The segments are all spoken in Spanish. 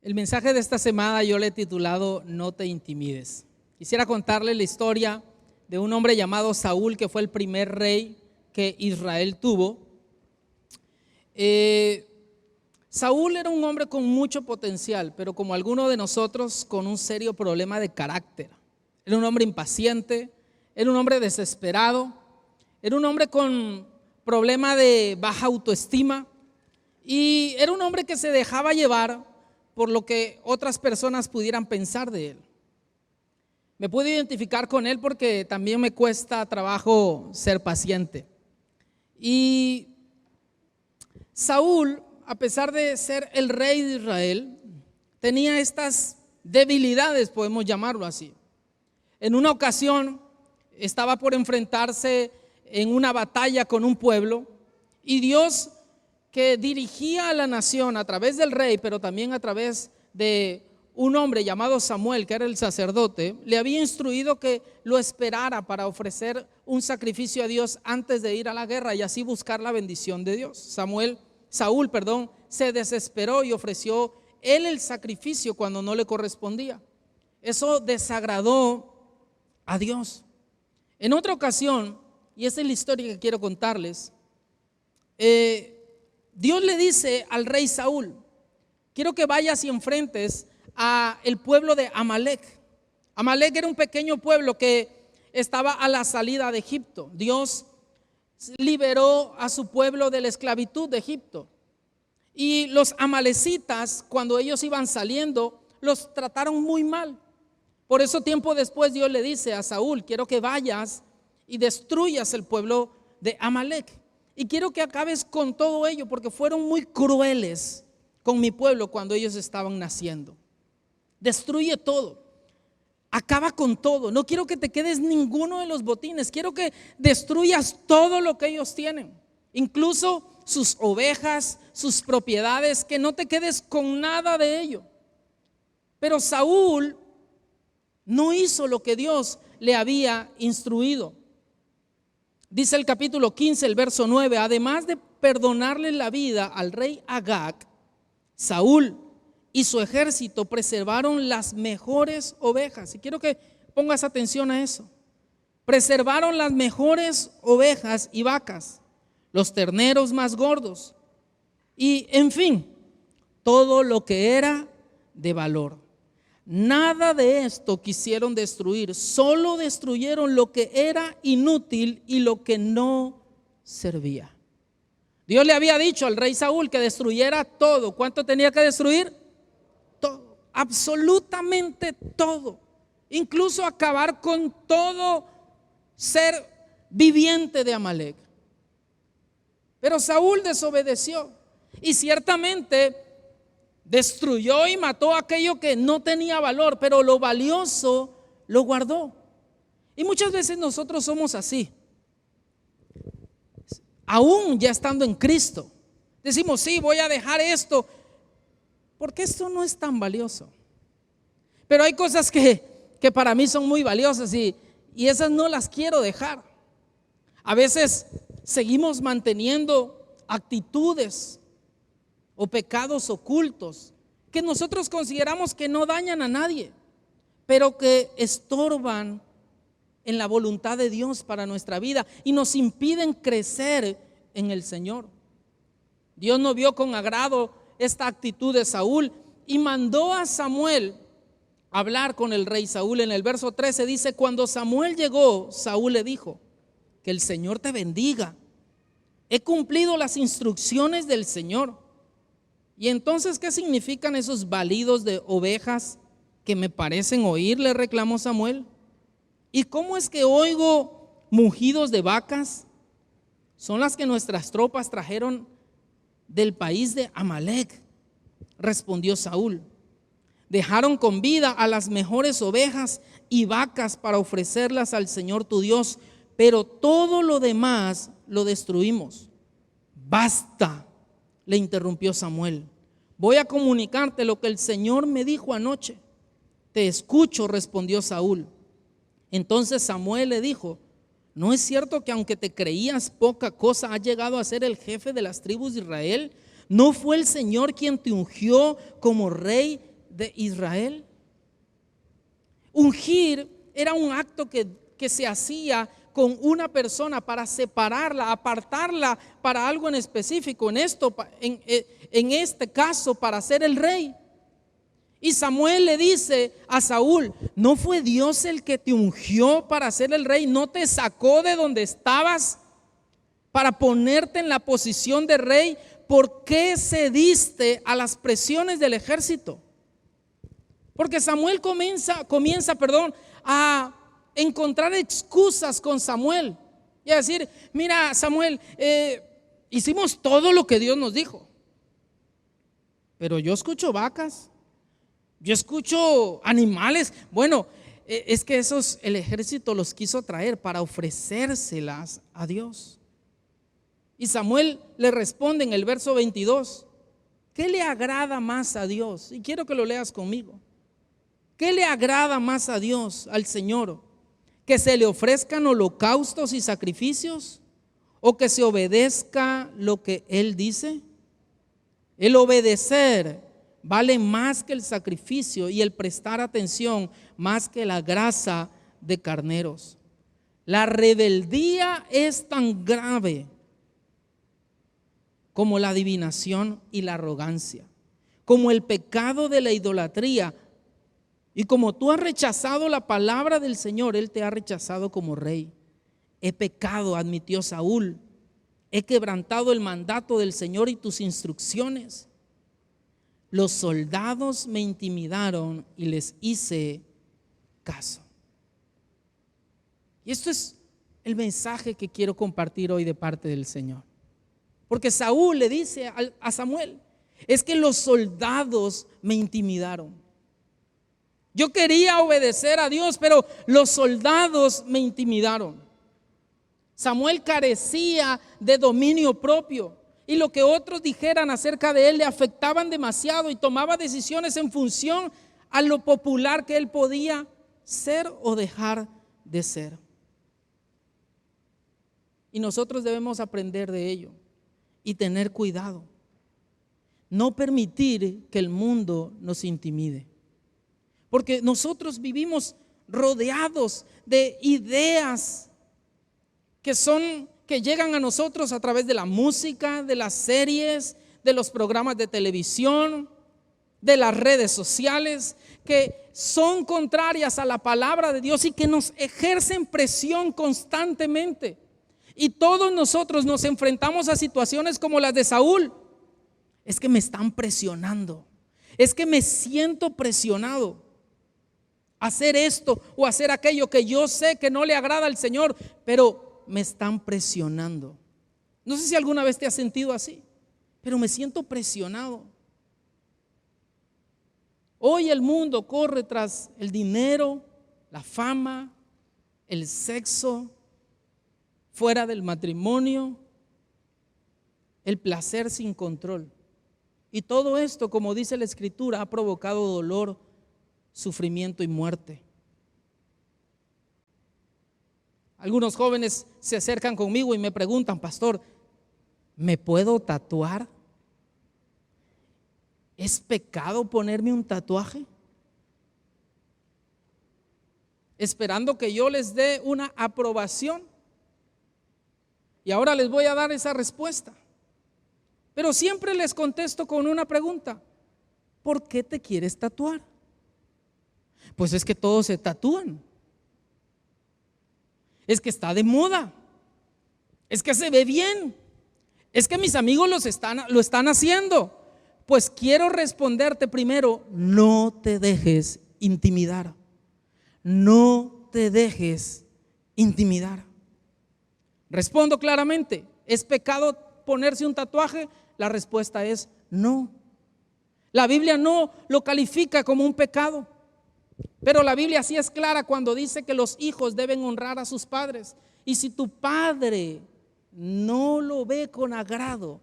El mensaje de esta semana yo le he titulado No te intimides. Quisiera contarle la historia de un hombre llamado Saúl, que fue el primer rey que Israel tuvo. Saúl era un hombre con mucho potencial, pero como alguno de nosotros, con un serio problema de carácter. Era un hombre impaciente, era un hombre desesperado, era un hombre con problema de baja autoestima y era un hombre que se dejaba llevar por lo que otras personas pudieran pensar de él. Me pude identificar con él porque también me cuesta trabajo ser paciente. Y Saúl, a pesar de ser el rey de Israel, tenía estas debilidades, podemos llamarlo así. En una ocasión estaba por enfrentarse en una batalla con un pueblo y Dios, que dirigía a la nación a través del rey, pero también a través de un hombre llamado Samuel, que era el sacerdote, le había instruido que lo esperara para ofrecer un sacrificio a Dios antes de ir a la guerra y así buscar la bendición de Dios. Saúl, se desesperó y ofreció él el sacrificio cuando no le correspondía. Eso desagradó a Dios. En otra ocasión, y esta es la historia que quiero contarles, Dios le dice al rey Saúl: quiero que vayas y enfrentes a el pueblo de Amalek. Amalek era un pequeño pueblo que estaba a la salida de Egipto. Dios liberó a su pueblo de la esclavitud de Egipto. Y los amalecitas, cuando ellos iban saliendo, los trataron muy mal. Por eso tiempo después Dios le dice a Saúl: quiero que vayas y destruyas el pueblo de Amalek. Y quiero que acabes con todo ello, porque fueron muy crueles con mi pueblo cuando ellos estaban naciendo. Destruye todo, acaba con todo. No quiero que te quedes ninguno de los botines. Quiero que destruyas todo lo que ellos tienen, incluso sus ovejas, sus propiedades, que no te quedes con nada de ello. Pero Saúl no hizo lo que Dios le había instruido. Dice el capítulo 15, el verso 9: además de perdonarle la vida al rey Agag, Saúl y su ejército preservaron las mejores ovejas. Y quiero que pongas atención a eso. Preservaron las mejores ovejas y vacas, los terneros más gordos y, en fin, todo lo que era de valor. Nada de esto quisieron destruir, solo destruyeron lo que era inútil y lo que no servía. Dios le había dicho al rey Saúl que destruyera todo. ¿Cuánto tenía que destruir? Todo, absolutamente todo, incluso acabar con todo ser viviente de Amalek. Pero Saúl desobedeció y ciertamente destruyó y mató aquello que no tenía valor, pero lo valioso lo guardó. Y muchas veces nosotros somos así. Aún ya estando en Cristo, decimos: sí, voy a dejar esto, porque esto no es tan valioso. Pero hay cosas que para mí son muy valiosas y esas no las quiero dejar. A veces seguimos manteniendo actitudes o pecados ocultos que nosotros consideramos que no dañan a nadie, pero que estorban en la voluntad de Dios para nuestra vida y nos impiden crecer en el Señor. Dios no vio con agrado esta actitud de Saúl y mandó a Samuel a hablar con el rey Saúl. En el verso 13 dice: cuando Samuel llegó, Saúl le dijo: que el Señor te bendiga. He cumplido las instrucciones del Señor. Y entonces, ¿qué significan esos balidos de ovejas que me parecen oír?, le reclamó Samuel. ¿Y cómo es que oigo mugidos de vacas? Son las que nuestras tropas trajeron del país de Amalek, respondió Saúl. Dejaron con vida a las mejores ovejas y vacas para ofrecerlas al Señor tu Dios, pero todo lo demás lo destruimos. Basta, le interrumpió Samuel. Voy a comunicarte lo que el Señor me dijo anoche. Te escucho, respondió Saúl. Entonces Samuel le dijo: ¿no es cierto que aunque te creías poca cosa, has llegado a ser el jefe de las tribus de Israel? ¿No fue el Señor quien te ungió como rey de Israel. Ungir era un acto que se hacía con una persona para separarla, apartarla para algo en específico, en este caso para ser el rey. Y Samuel le dice a Saúl: ¿no fue Dios el que te ungió para ser el rey? ¿No te sacó de donde estabas para ponerte en la posición de rey? ¿Por qué cediste a las presiones del ejército? Porque Samuel comienza a encontrar excusas con Samuel y a decir: mira, Samuel, hicimos todo lo que Dios nos dijo, pero yo escucho vacas, yo escucho animales. Bueno, es que esos el ejército los quiso traer para ofrecérselas a Dios. Y Samuel le responde en el verso 22: ¿qué le agrada más a Dios? Y quiero que lo leas conmigo. ¿Qué le agrada más a Dios, al Señor? ¿Que se le ofrezcan holocaustos y sacrificios? ¿O que se obedezca lo que Él dice? El obedecer vale más que el sacrificio, y el prestar atención más que la grasa de carneros. La rebeldía es tan grave como la adivinación y la arrogancia, como el pecado de la idolatría. Y como tú has rechazado la palabra del Señor, Él te ha rechazado como rey. He pecado, admitió Saúl. He quebrantado el mandato del Señor y tus instrucciones. Los soldados me intimidaron y les hice caso. Y esto es el mensaje que quiero compartir hoy de parte del Señor. Porque Saúl le dice a Samuel: es que los soldados me intimidaron. Yo quería obedecer a Dios, pero los soldados me intimidaron. Samuel carecía de dominio propio, y lo que otros dijeran acerca de él le afectaban demasiado, y tomaba decisiones en función a lo popular que él podía ser o dejar de ser. Y nosotros debemos aprender de ello y tener cuidado. No permitir que el mundo nos intimide. Porque nosotros vivimos rodeados de ideas que llegan a nosotros a través de la música, de las series, de los programas de televisión, de las redes sociales, que son contrarias a la palabra de Dios y que nos ejercen presión constantemente. Y todos nosotros nos enfrentamos a situaciones como las de Saúl. Es que me están presionando, es que me siento presionado a hacer esto o hacer aquello que yo sé que no le agrada al Señor, pero me están presionando. No sé si alguna vez te has sentido así, pero me siento presionado. Hoy el mundo corre tras el dinero, la fama, el sexo, fuera del matrimonio, el placer sin control. Y todo esto, como dice la Escritura, ha provocado dolor, sufrimiento y muerte. Algunos jóvenes se acercan conmigo y me preguntan: pastor, ¿me puedo tatuar? ¿Es pecado ponerme un tatuaje? Esperando que yo les dé una aprobación. Y ahora les voy a dar esa respuesta. Pero siempre les contesto con una pregunta: ¿por qué te quieres tatuar? Pues es que todos se tatúan. Es que está de moda. Es que se ve bien. Es que mis amigos lo están haciendo. Pues quiero responderte primero: no te dejes intimidar. No te dejes intimidar. Respondo claramente: ¿es pecado ponerse un tatuaje? La respuesta es no. La Biblia no lo califica como un pecado, pero la Biblia sí es clara cuando dice que los hijos deben honrar a sus padres. Y si tu padre no lo ve con agrado,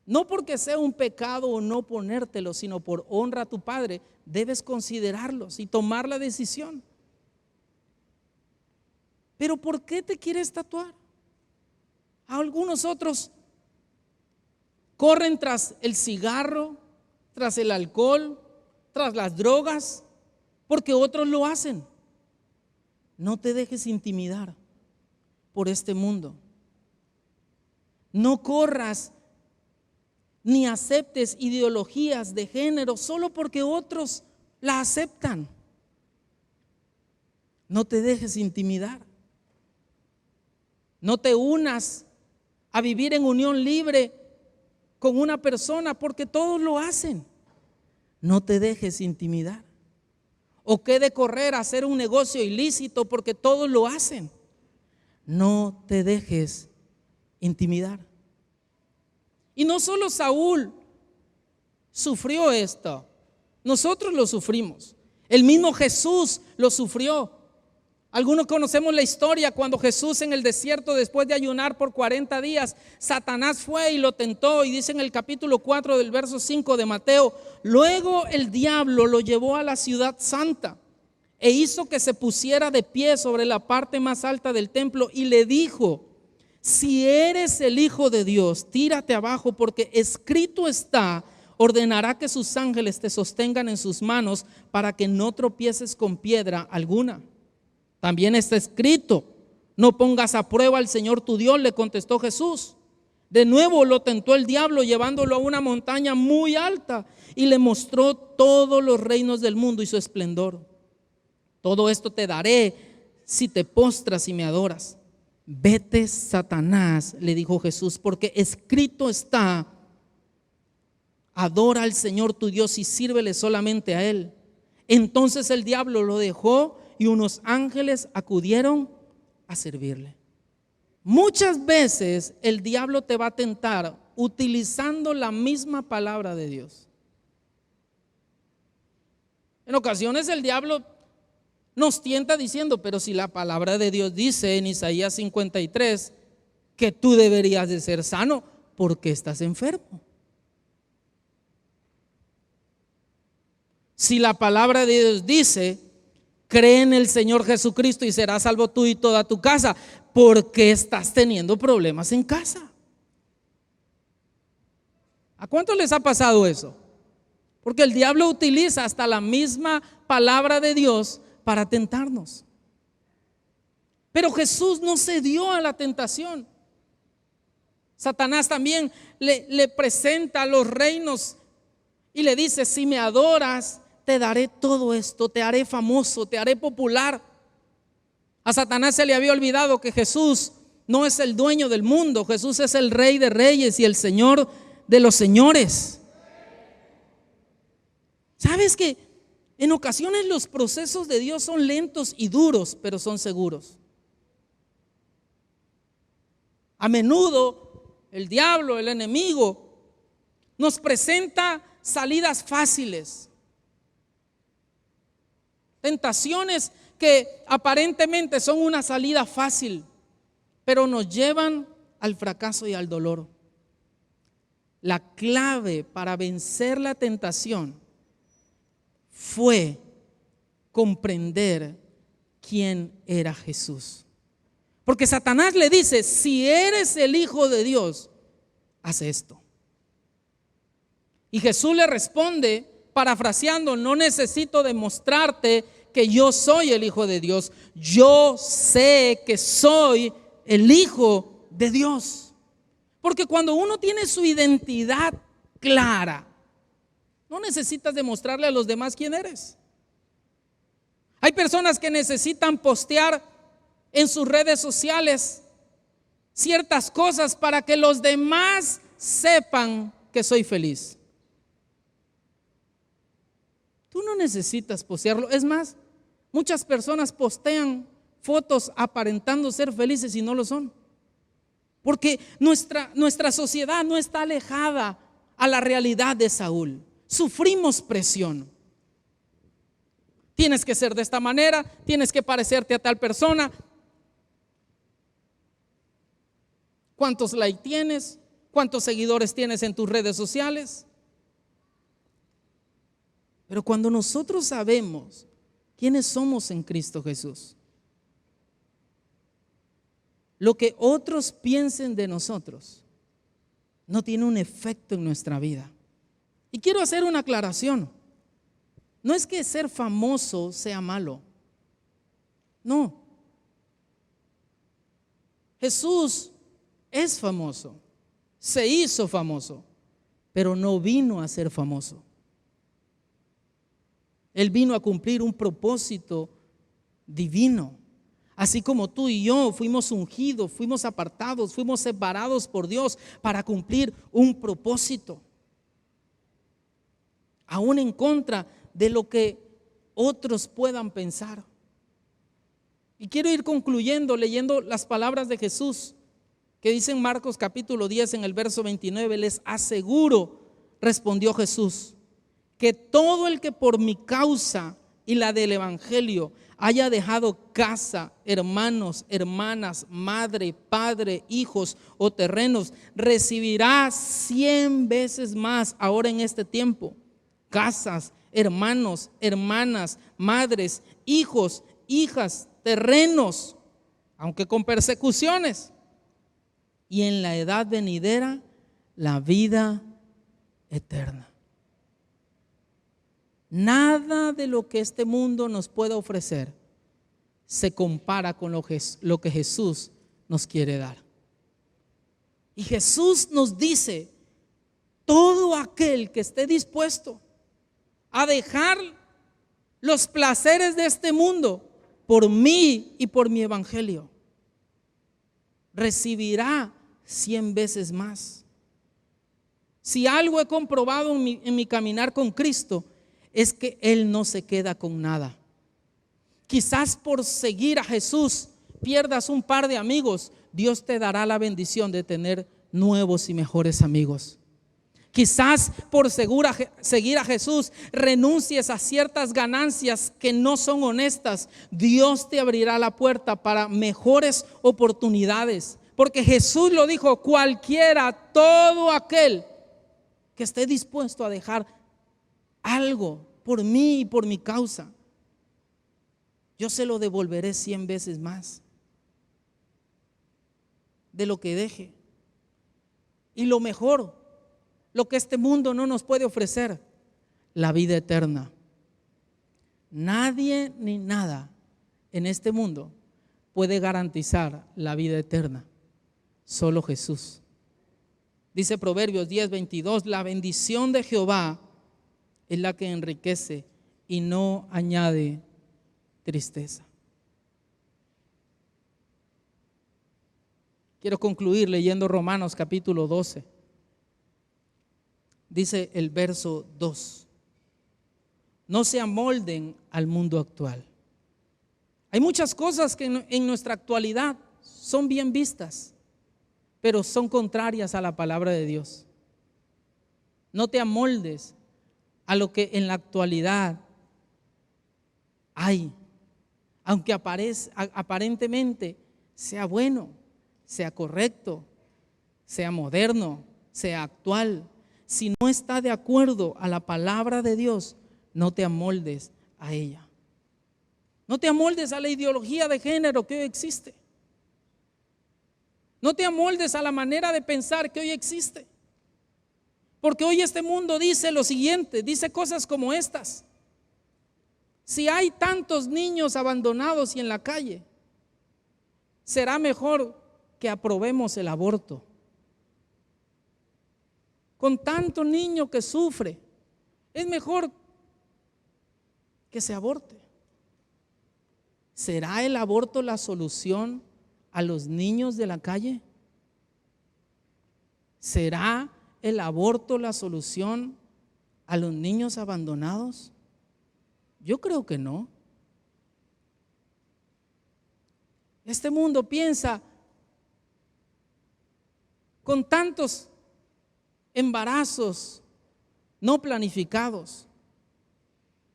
no porque sea un pecado o no ponértelo, sino por honra a tu padre, debes considerarlos y tomar la decisión. Pero ¿por qué te quieres tatuar? Algunos otros corren tras el cigarro, tras el alcohol, tras las drogas, porque otros lo hacen. No te dejes intimidar por este mundo. No corras ni aceptes ideologías de género solo porque otros la aceptan. No te dejes intimidar. No te unas a vivir en unión libre con una persona porque todos lo hacen. No te dejes intimidar. O que de correr a hacer un negocio ilícito porque todos lo hacen. No te dejes intimidar. Y no solo Saúl sufrió esto, nosotros lo sufrimos. El mismo Jesús lo sufrió. Algunos conocemos la historia cuando Jesús en el desierto, después de ayunar por 40 días, Satanás fue y lo tentó, y dice en el capítulo 4 del verso 5 de Mateo: luego el diablo lo llevó a la ciudad santa e hizo que se pusiera de pie sobre la parte más alta del templo y le dijo: si eres el Hijo de Dios, tírate abajo, porque escrito está: ordenará que sus ángeles te sostengan en sus manos para que no tropieces con piedra alguna. También está escrito: no pongas a prueba al Señor tu Dios, le contestó Jesús. De nuevo lo tentó el diablo, llevándolo a una montaña muy alta, y le mostró todos los reinos del mundo y su esplendor. Todo esto te daré si te postras y me adoras. Vete, Satanás, le dijo Jesús, porque escrito está: adora al Señor tu Dios y sírvele solamente a Él. Entonces el diablo lo dejó y unos ángeles acudieron a servirle. Muchas veces el diablo te va a tentar utilizando la misma palabra de Dios. En ocasiones el diablo nos tienta diciendo: pero si la palabra de Dios dice en Isaías 53 que tú deberías de ser sano, ¿por qué estás enfermo? Si la palabra de Dios dice: cree en el Señor Jesucristo y serás salvo tú y toda tu casa, ¿por qué estás teniendo problemas en casa? ¿A cuántos les ha pasado eso? Porque el diablo utiliza hasta la misma palabra de Dios para tentarnos. Pero Jesús no cedió a la tentación. Satanás también le presenta los reinos y le dice: si me adoras, te daré todo esto, te haré famoso, te haré popular. A Satanás se le había olvidado que Jesús no es el dueño del mundo. Jesús es el Rey de Reyes y el Señor de los señores. ¿Sabes que en ocasiones los procesos de Dios son lentos y duros, pero son seguros? A menudo el diablo, el enemigo, nos presenta salidas fáciles, tentaciones que aparentemente son una salida fácil, pero nos llevan al fracaso y al dolor. La clave para vencer la tentación fue comprender quién era Jesús. Porque Satanás le dice: si eres el Hijo de Dios, haz esto. Y Jesús le responde, parafraseando: no necesito demostrarte que yo soy el Hijo de Dios. Yo sé que soy el Hijo de Dios. Porque cuando uno tiene su identidad clara, no necesitas demostrarle a los demás quién eres. Hay personas que necesitan postear en sus redes sociales ciertas cosas para que los demás sepan que soy feliz. Tú no necesitas postearlo. Es más, muchas personas postean fotos aparentando ser felices y no lo son. Porque nuestra sociedad no está alejada a la realidad de Saúl. Sufrimos presión. Tienes que ser de esta manera, tienes que parecerte a tal persona. ¿Cuántos likes tienes? ¿Cuántos seguidores tienes en tus redes sociales? Pero cuando nosotros sabemos quiénes somos en Cristo Jesús, lo que otros piensen de nosotros no tiene un efecto en nuestra vida. Y quiero hacer una aclaración. No es que ser famoso sea malo. No. Jesús es famoso, se hizo famoso, pero no vino a ser famoso. Él vino a cumplir un propósito divino. Así como tú y yo fuimos ungidos, fuimos apartados, fuimos separados por Dios para cumplir un propósito, aún en contra de lo que otros puedan pensar. Y quiero ir concluyendo leyendo las palabras de Jesús que dice en Marcos capítulo 10 en el verso 29. Les aseguro, respondió Jesús, que todo el que por mi causa y la del evangelio haya dejado casa, hermanos, hermanas, madre, padre, hijos o terrenos, recibirá 100 veces más ahora en este tiempo. Casas, hermanos, hermanas, madres, hijos, hijas, terrenos, aunque con persecuciones, y en la edad venidera la vida eterna. Nada de lo que este mundo nos pueda ofrecer se compara con lo que Jesús nos quiere dar. Y Jesús nos dice: todo aquel que esté dispuesto a dejar los placeres de este mundo por mí y por mi evangelio, recibirá 100 veces más. Si algo he comprobado en mi caminar con Cristo, es que Él no se queda con nada. Quizás por seguir a Jesús pierdas un par de amigos, Dios te dará la bendición de tener nuevos y mejores amigos. Quizás por seguir a Jesús renuncies a ciertas ganancias que no son honestas. Dios te abrirá la puerta para mejores oportunidades, porque Jesús lo dijo: cualquiera, todo aquel que esté dispuesto a dejar algo por mí y por mi causa, yo se lo devolveré 100 veces más de lo que deje. Y lo mejor, lo que este mundo no nos puede ofrecer, la vida eterna. Nadie ni nada en este mundo puede garantizar la vida eterna, solo Jesús. Dice Proverbios 10:22, la bendición de Jehová es la que enriquece y no añade tristeza. Quiero concluir leyendo Romanos capítulo 12. Dice el verso 2: no se amolden al mundo actual. Hay muchas cosas que en nuestra actualidad son bien vistas, pero son contrarias a la palabra de Dios. No te amoldes a lo que en la actualidad hay, aunque aparentemente sea bueno, sea correcto, sea moderno, sea actual. Si no está de acuerdo a la palabra de Dios, no te amoldes a ella. No te amoldes a la ideología de género que hoy existe. No te amoldes a la manera de pensar que hoy existe. Porque hoy este mundo dice lo siguiente, dice cosas como estas: si hay tantos niños abandonados y en la calle, será mejor que aprobemos el aborto. Con tanto niño que sufre, es mejor que se aborte. ¿Será el aborto la solución a los niños de la calle? ¿Será el aborto la solución a los niños abandonados? Yo creo que no. Este mundo piensa: con tantos embarazos no planificados,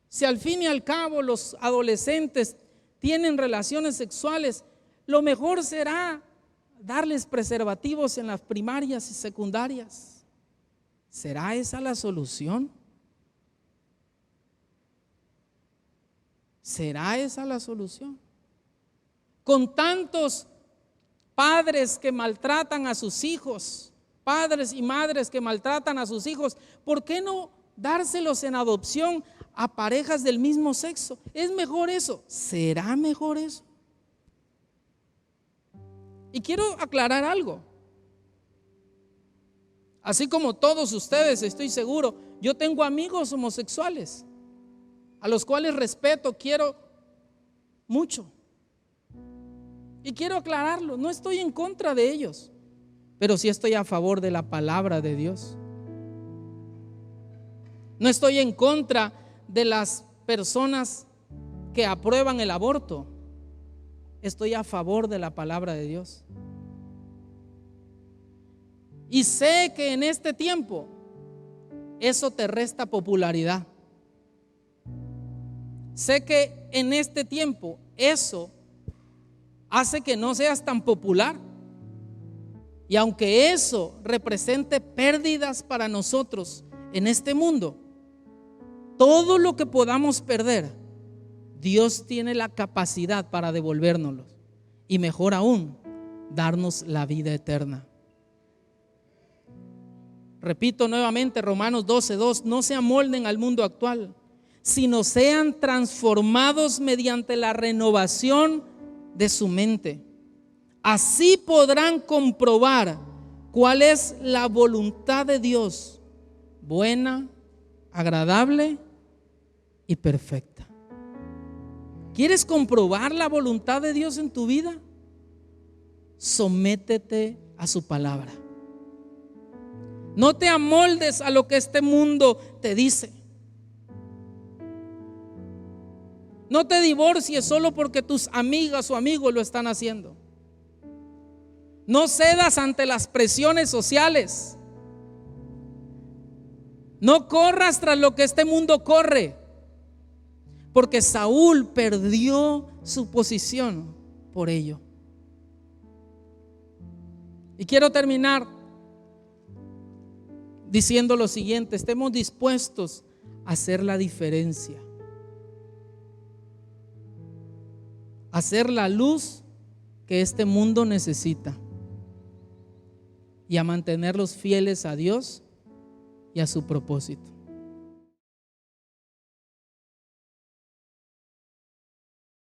si al fin y al cabo los adolescentes tienen relaciones sexuales, lo mejor será darles preservativos en las primarias y secundarias. ¿Será esa la solución? ¿Será esa la solución? Con tantos padres que maltratan a sus hijos, padres y madres que maltratan a sus hijos, ¿por qué no dárselos en adopción a parejas del mismo sexo. ¿Es mejor eso? ¿Será mejor eso? Y quiero aclarar algo. Así como todos ustedes, estoy seguro, yo tengo amigos homosexuales a los cuales respeto, quiero mucho. Y quiero aclararlo, no estoy en contra de ellos, pero sí estoy a favor de la palabra de Dios. No estoy en contra de las personas que aprueban el aborto. Estoy a favor de la palabra de Dios. Y sé que en este tiempo eso te resta popularidad. Sé que en este tiempo eso hace que no seas tan popular. Y aunque eso represente pérdidas para nosotros en este mundo, todo lo que podamos perder, Dios tiene la capacidad para devolvérnoslo. Y mejor aún, darnos la vida eterna. Repito nuevamente Romanos 12:2, no se amolden al mundo actual, sino sean transformados mediante la renovación de su mente. Así podrán comprobar cuál es la voluntad de Dios, buena, agradable y perfecta. ¿Quieres comprobar la voluntad de Dios en tu vida? Sométete a su palabra. No te amoldes a lo que este mundo te dice. No te divorcies solo porque tus amigas o amigos lo están haciendo. No cedas ante las presiones sociales. No corras tras lo que este mundo corre, porque Saúl perdió su posición por ello. Y quiero terminar diciendo lo siguiente: estemos dispuestos a hacer la diferencia, a ser la luz que este mundo necesita y a mantenerlos fieles a Dios y a su propósito.